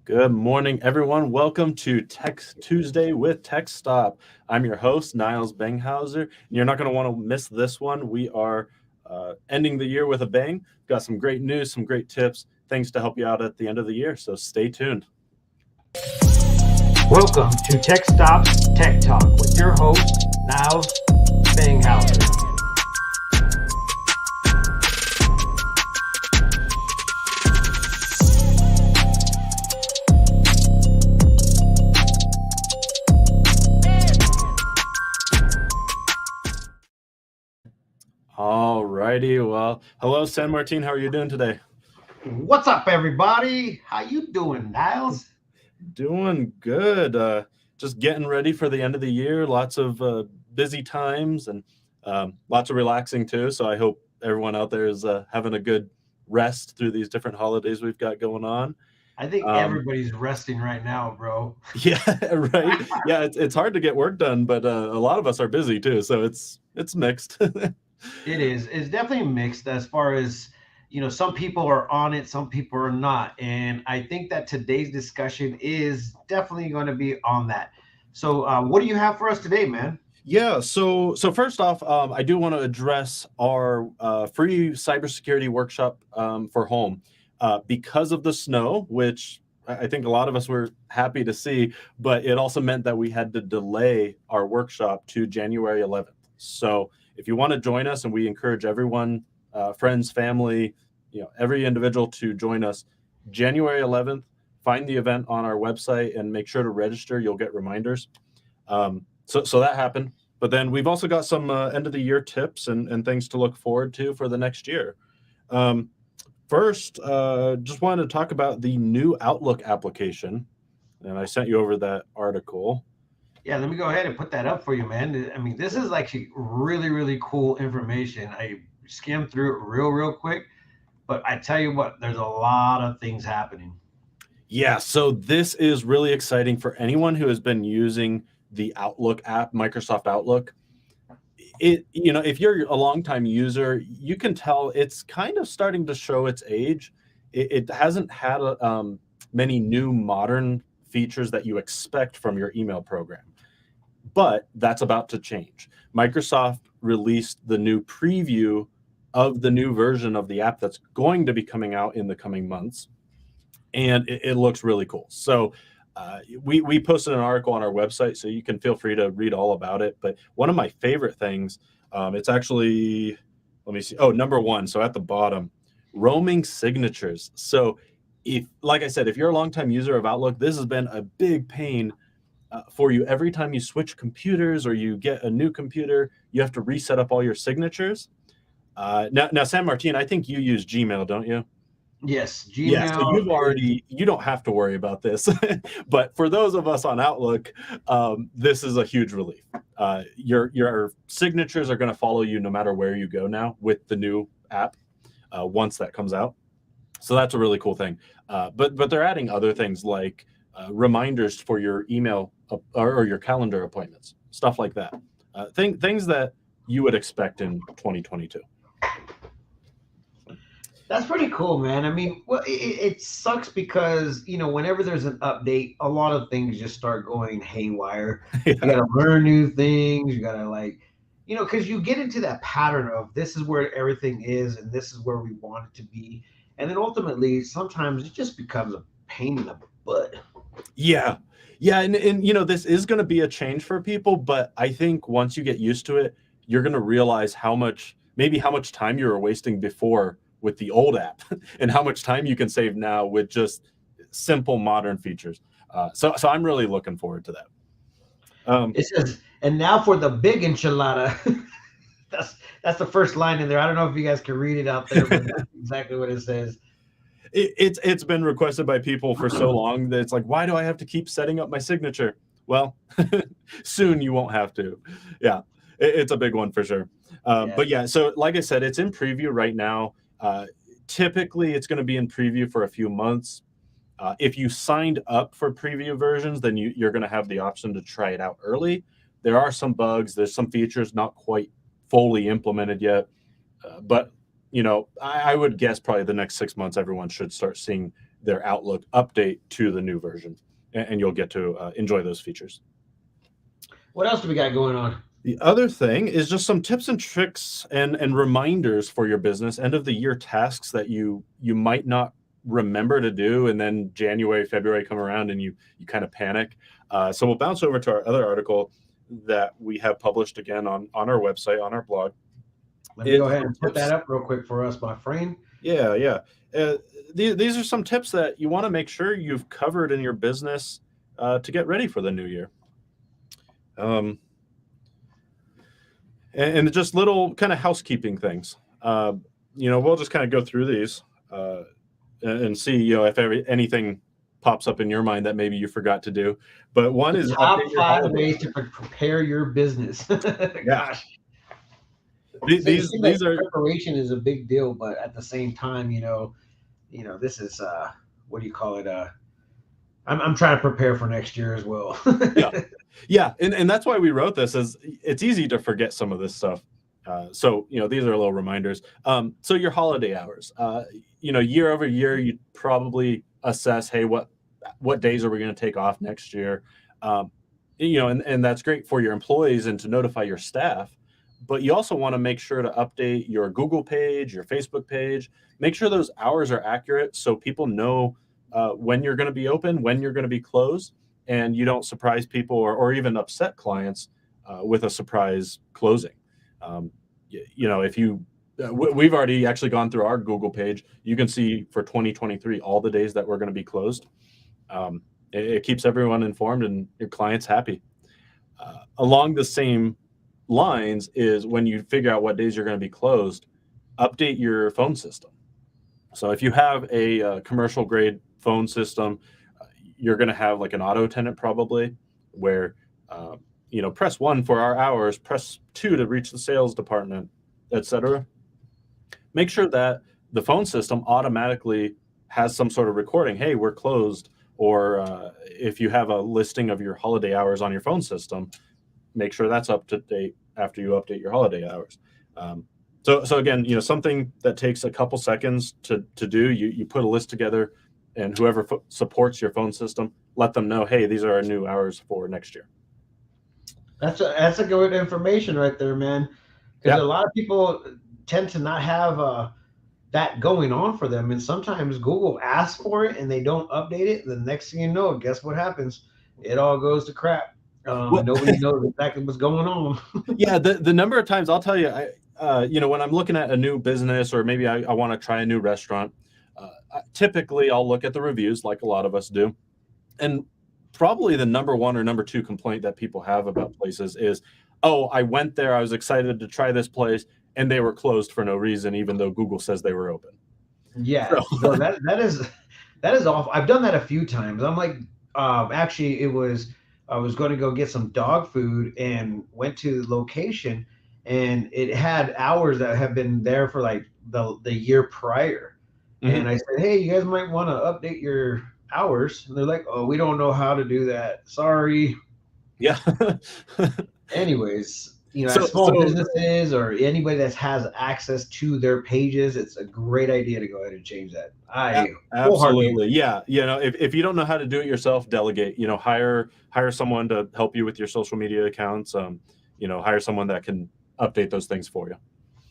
Good morning, everyone. Welcome to Tech Tuesday with Tech Stop. I'm your host, Niles Benghauser, and you're not going to want to miss this one. We are ending the year with a bang. We've got some great news, some great tips, things to help you out at the end of the year, so stay tuned. Welcome to Tech Stop's Tech Talk with your host, Niles Benghauser. All righty. Well, hello, San Martin. How are you doing today? What's up, everybody? How you doing, Niles? Doing good. Just getting ready for the end of the year. Lots of busy times and lots of relaxing too. So I hope everyone out there is having a good rest through these different holidays we've got going on. I think everybody's resting right now, bro. Yeah, right. Yeah, it's hard to get work done, but a lot of us are busy too, so it's mixed. It is. It's definitely mixed as far as, some people are on it, some people are not. And I think that today's discussion is definitely going to be on that. So, what do you have for us today, man? Yeah, so first off, I do want to address our free cybersecurity workshop for home because of the snow, which I think a lot of us were happy to see, but it also meant that we had to delay our workshop to January 11th. So if you want to join us, and we encourage everyone, friends, family, every individual to join us, January 11th. Find the event on our website and make sure to register. You'll get reminders. So that happened. But then we've also got some end of the year tips and things to look forward to for the next year. First, just wanted to talk about the new Outlook application. And I sent you over that article. Yeah, let me go ahead and put that up for you, man. I mean, this is actually really, really cool information. I skimmed through it real quick, but I tell you what, there's a lot of things happening. Yeah, so this is really exciting for anyone who has been using the Outlook app, Microsoft Outlook. If you're a longtime user, you can tell it's kind of starting to show its age. It hasn't had many new modern features that you expect from your email program, but that's about to change. Microsoft released the new preview of the new version of the app that's going to be coming out in the coming months, and it looks really cool. So we posted an article on our website, so you can feel free to read all about it. But one of my favorite things, it's actually, let me see. Oh, number one. So at the bottom, roaming signatures. So like I said, if you're a longtime user of Outlook, this has been a big pain for you. Every time you switch computers or you get a new computer, you have to reset up all your signatures. Now, San Martin, I think you use Gmail, don't you? Yes, Yeah, so Gmail is. you don't have to worry about this. But for those of us on Outlook, this is a huge relief. Your signatures are going to follow you no matter where you go now with the new app once that comes out. So that's a really cool thing. But they're adding other things like reminders for your email or your calendar appointments, stuff like that. Things that you would expect in 2022. That's pretty cool, man. I mean, well, it sucks because whenever there's an update, a lot of things just start going haywire. You Yeah. got to learn new things. You got to because you get into that pattern of this is where everything is and this is where we want it to be, and then ultimately sometimes it just becomes a pain in the butt. Yeah. Yeah, and this is going to be a change for people, but I think once you get used to it, you're going to realize how much time you were wasting before with the old app and how much time you can save now with just simple modern features. So I'm really looking forward to that. It says, and now for the big enchilada. That's the first line in there. I don't know if you guys can read it out there, but that's exactly what it says. It's been requested by people for so long that it's like, why do I have to keep setting up my signature? Well, soon you won't have to. Yeah, it's a big one for sure. Yeah. But yeah, so like I said, it's in preview right now. Typically, it's going to be in preview for a few months. If you signed up for preview versions, then you're going to have the option to try it out early. There are some bugs. There's some features not quite fully implemented yet. But I would guess probably the next 6 months, everyone should start seeing their Outlook update to the new version, and you'll get to enjoy those features. What else do we got going on? The other thing is just some tips and tricks and reminders for your business, end of the year tasks that you might not remember to do, and then January, February come around and you kind of panic. So we'll bounce over to our other article that we have published again on our website, on our blog. Let me go ahead and put that up real quick for us, my friend. Yeah. These are some tips that you want to make sure you've covered in your business to get ready for the new year. And just little kind of housekeeping things. We'll just kind of go through these and see, if anything pops up in your mind that maybe you forgot to do. But one is top 5 ways to prepare your business. Gosh. These are preparation is a big deal, but at the same time, this is what do you call it? I'm trying to prepare for next year as well. Yeah, and that's why we wrote this, is it's easy to forget some of this stuff. So these are little reminders. So your holiday hours, year over year, you probably assess, hey, what days are we going to take off next year? And that's great for your employees and to notify your staff. But you also want to make sure to update your Google page, your Facebook page, make sure those hours are accurate so people know when you're going to be open, when you're going to be closed, and you don't surprise people or even upset clients with a surprise closing. If we've already actually gone through our Google page, you can see for 2023 all the days that we're going to be closed. It keeps everyone informed and your clients happy. Along the same lines is when you figure out what days you're going to be closed, update your phone system. So if you have a commercial grade phone system, you're going to have like an auto tenant probably where, press 1 for our hours, press 2 to reach the sales department, etc. Make sure that the phone system automatically has some sort of recording. Hey, we're closed. Or if you have a listing of your holiday hours on your phone system, make sure that's up to date after you update your holiday hours. So again, something that takes a couple seconds to do, you put a list together, and whoever supports your phone system, let them know, hey, these are our new hours for next year. That's a good information right there, man. Because a lot of people tend to not have that going on for them, and sometimes Google asks for it and they don't update it. The next thing you know, guess what happens? It all goes to crap. Nobody knows exactly what's going on. Yeah, the number of times I'll tell you, when I'm looking at a new business or maybe I want to try a new restaurant, typically I'll look at the reviews like a lot of us do. And probably the number 1 or number 2 complaint that people have about places is, oh, I went there, I was excited to try this place, and they were closed for no reason, even though Google says they were open. Yeah, so that is awful. I've done that a few times. I'm like, actually, I was going to go get some dog food and went to the location, and it had hours that have been there for like the year prior. Mm-hmm. And I said, hey, you guys might want to update your hours. And they're like, oh, we don't know how to do that. Sorry. Yeah. Anyways, small businesses or anybody that has access to their pages, it's a great idea to go ahead and change that. Absolutely. Yeah. If you don't know how to do it yourself, delegate, hire someone to help you with your social media accounts. Hire someone that can update those things for you.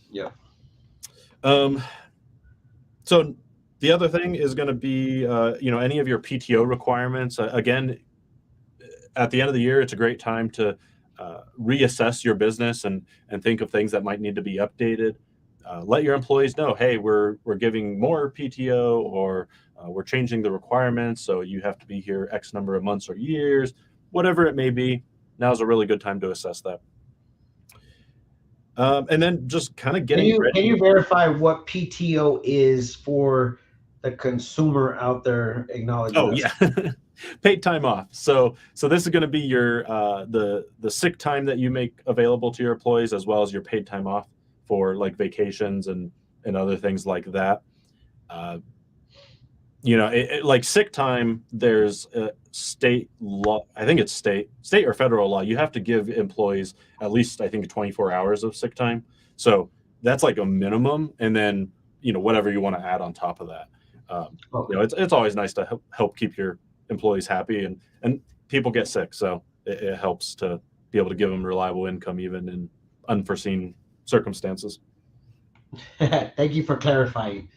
Yeah. So the other thing is going to be, any of your PTO requirements. Again, at the end of the year, it's a great time to reassess your business and think of things that might need to be updated. Let your employees know, hey, we're giving more PTO, or we're changing the requirements, so you have to be here X number of months or years, whatever it may be. Now's a really good time to assess that. And then just kind of getting ready. Can you verify what PTO is for the consumer out there acknowledging? Oh, yeah. Paid time off. So this is going to be your the sick time that you make available to your employees, as well as your paid time off for like vacations and other things like that. Like sick time, there's a state law. I think it's state or federal law. You have to give employees at least, I think, 24 hours of sick time. So that's like a minimum. And then, whatever you want to add on top of that. Okay. It's always nice to help keep your employees happy, and people get sick, so it helps to be able to give them reliable income even in unforeseen circumstances. Thank you for clarifying.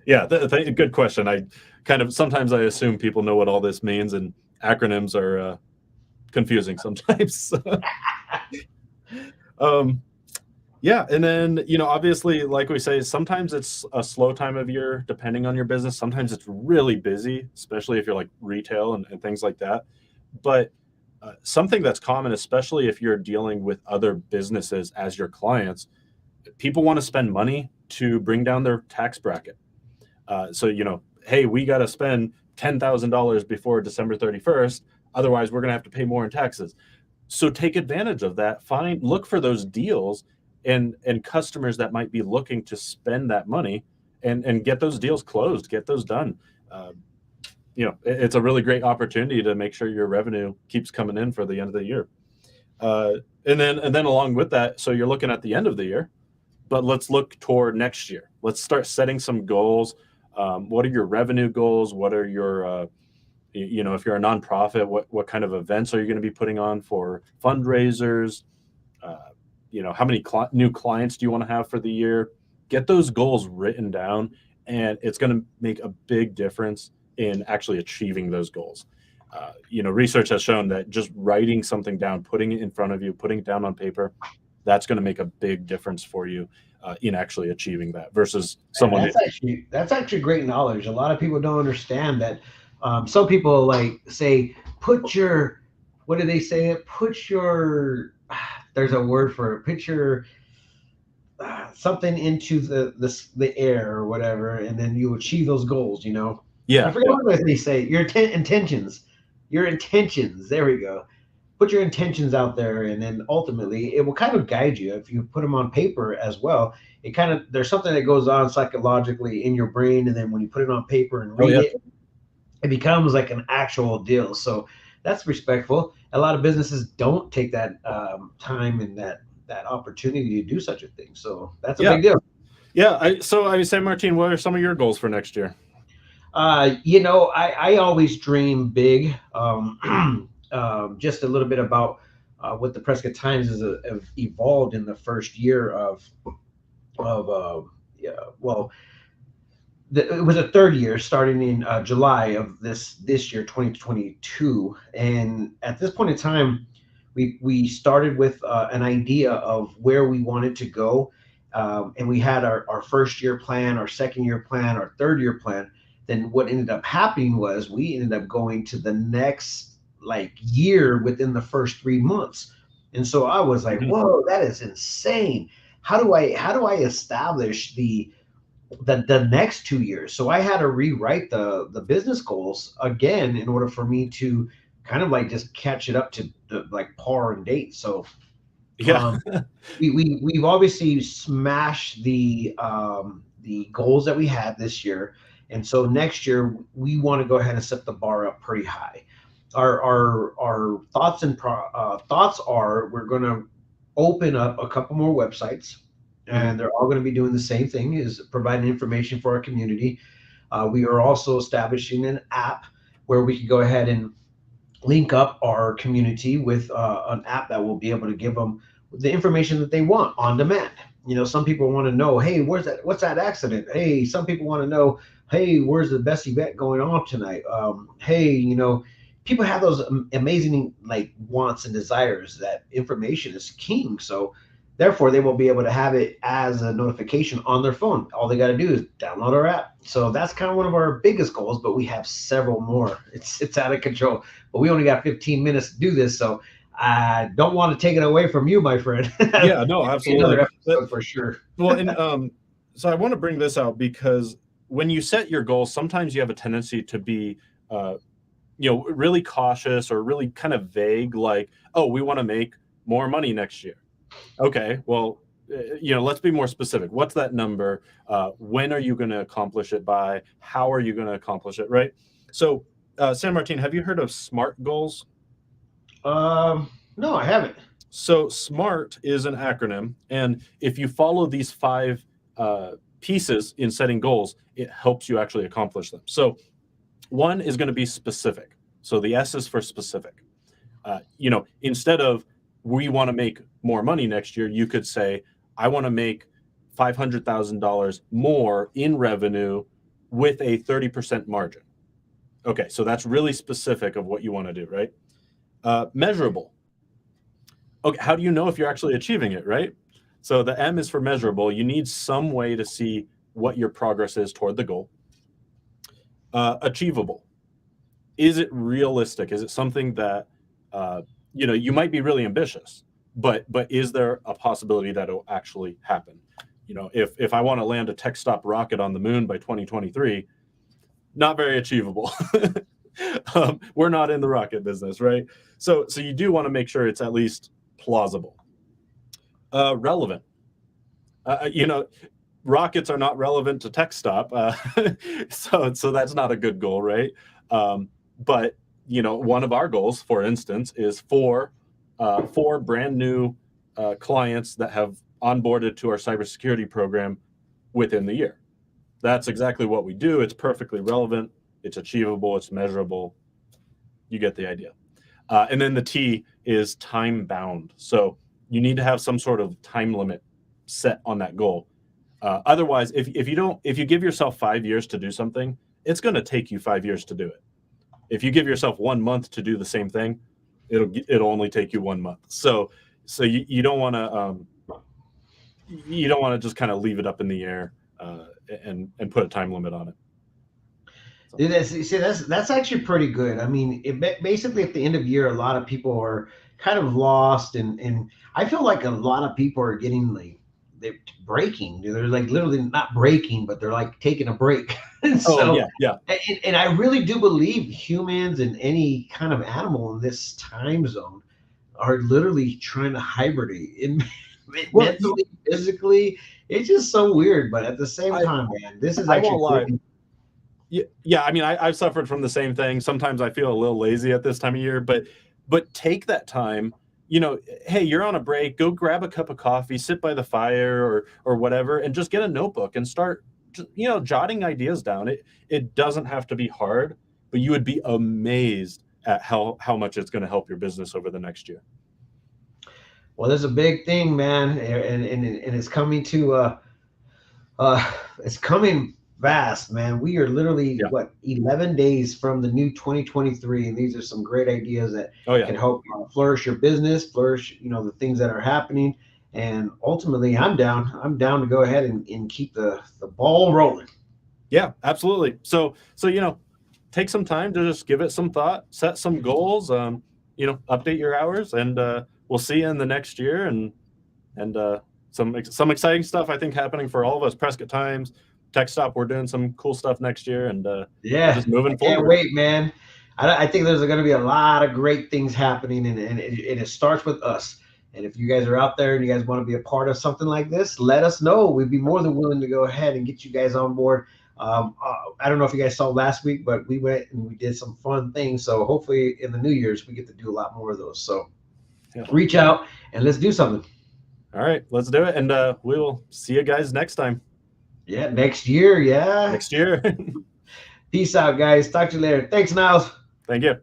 Yeah, good question. I kind of sometimes I assume people know what all this means, and acronyms are confusing sometimes. um, yeah, and then obviously, like we say, sometimes it's a slow time of year depending on your business. Sometimes it's really busy, especially if you're like retail and things like that. But something that's common, especially if you're dealing with other businesses as your clients, people want to spend money to bring down their tax bracket. So, hey, we got to spend $10,000 before December 31st. Otherwise, we're going to have to pay more in taxes. So take advantage of that. Look for those deals and customers that might be looking to spend that money and get those deals closed, get those done. It's a really great opportunity to make sure your revenue keeps coming in for the end of the year. And then along with that, so you're looking at the end of the year, but let's look toward next year. Let's start setting some goals. What are your revenue goals? What are your, if you're a nonprofit, what kind of events are you going to be putting on for fundraisers? How many new clients do you want to have for the year? Get those goals written down, and it's going to make a big difference in actually achieving those goals. Research has shown that just writing something down, putting it in front of you, putting it down on paper, that's going to make a big difference for you in actually achieving that versus someone. That's actually great knowledge. A lot of people don't understand that. Some people like say, what do they say? There's a word for it. Put your something into the air or whatever, and then you achieve those goals. Yeah. I forget what they say. Your intentions. Your intentions. There we go. Put your intentions out there, and then ultimately it will kind of guide you. If you put them on paper as well, there's something that goes on psychologically in your brain, and then when you put it on paper and read it, it becomes like an actual deal. So that's respectful. A lot of businesses don't take that time and that opportunity to do such a thing. So that's a big deal. Yeah. San Martin, what are some of your goals for next year? I always dream big. Just a little bit about what the Prescott Times have evolved in the first year it was a third year starting in July of this year, 2022. And at this point in time, we started with an idea of where we wanted to go. And we had our first year plan, our second year plan, our third year plan. Then what ended up happening was we ended up going to the next year within the first 3 months. And so I was like, whoa, that is insane. How do I establish the next 2 years? So I had to rewrite the business goals again in order for me to kind of just catch it up to the par and date. So we've obviously smashed the goals that we had this year. And so next year we want to go ahead and set the bar up pretty high. Our thoughts are we're going to open up a couple more websites, and they're all going to be doing the same thing, is providing information for our community. We are also establishing an app where we can go ahead and link up our community with an app that will be able to give them the information that they want on demand. Some people want to know, hey, what's that accident? Hey, some people want to know, hey, where's the best event going on tonight? Hey, people have those amazing wants and desires. That information is king. So therefore they will be able to have it as a notification on their phone. All they got to do is download our app. So that's kind of one of our biggest goals, but we have several more. It's out of control, but we only got 15 minutes to do this. So I don't want to take it away from you, my friend. Yeah, no, absolutely. Another episode for sure. Well, and so I want to bring this out because when you set your goals, sometimes you have a tendency to be, really cautious or really kind of vague, like, oh, we want to make more money next year. Okay, well, let's be more specific. What's that number? When are you going to accomplish it by? How are you going to accomplish it, right? So, San Martin, have you heard of SMART goals? No, I haven't. So SMART is an acronym, and if you follow these 5 pieces in setting goals, it helps you actually accomplish them. So one is going to be specific. So the S is for specific. Instead of we want to make more money next year, you could say, I want to make $500,000 more in revenue with a 30% margin. Okay, so that's really specific of what you want to do, right? Measurable. Okay, how do you know if you're actually achieving it, right? So the M is for measurable. You need some way to see what your progress is toward the goal. Achievable. Is it realistic? Is it something that you might be really ambitious, but is there a possibility that it'll actually happen? If I want to land a TechStop rocket on the moon by 2023, not very achievable. We're not in the rocket business, right? So you do want to make sure it's at least plausible. Relevant. Rockets are not relevant to TechStop, so that's not a good goal, right? But one of our goals, for instance, is four brand new clients that have onboarded to our cybersecurity program within the year. That's exactly what we do. It's perfectly relevant. It's achievable. It's measurable. You get the idea. And then the T is time bound. So you need to have some sort of time limit set on that goal. Otherwise, if you give yourself 5 years to do something, it's going to take you 5 years to do it. If you give yourself 1 month to do the same thing, it'll only take you 1 month. So you don't want to just kind of leave it up in the air and put a time limit on it. That's actually pretty good. I mean, basically at the end of the year, a lot of people are kind of lost, and I feel like a lot of people are getting they're breaking. They're literally not breaking, but they're taking a break. Yeah. And I really do believe humans and any kind of animal in this time zone are literally trying to hibernate mentally, physically. It's just so weird, but at the same time, man, this is actually. I won't lie. Yeah. I mean, I've suffered from the same thing. Sometimes I feel a little lazy at this time of year, but take that time. Hey, you're on a break. Go grab a cup of coffee, sit by the fire or whatever, and just get a notebook and start, jotting ideas down. It doesn't have to be hard, but you would be amazed at how much it's going to help your business over the next year. Well, there's a big thing, man, and it's coming to it's coming fast, man. We are literally 11 days from the new 2023, and these are some great ideas that can help flourish your business, flourish the things that are happening. And ultimately, I'm down to go ahead and keep the ball rolling. Yeah, absolutely. So take some time to just give it some thought, set some goals, update your hours, and we'll see you in the next year, and some exciting stuff I think happening for all of us. Prescott Times, TechStop, we're doing some cool stuff next year, and just moving forward. Can't wait, man. I think there's going to be a lot of great things happening, and it starts with us. And if you guys are out there and you guys want to be a part of something like this, let us know. We'd be more than willing to go ahead and get you guys on board. I don't know if you guys saw last week, but we went and we did some fun things. So hopefully in the New Year's, we get to do a lot more of those. So reach out and let's do something. All right, let's do it. And we will see you guys next time. Yeah, next year. Yeah. Next year. Peace out, guys. Talk to you later. Thanks, Niles. Thank you.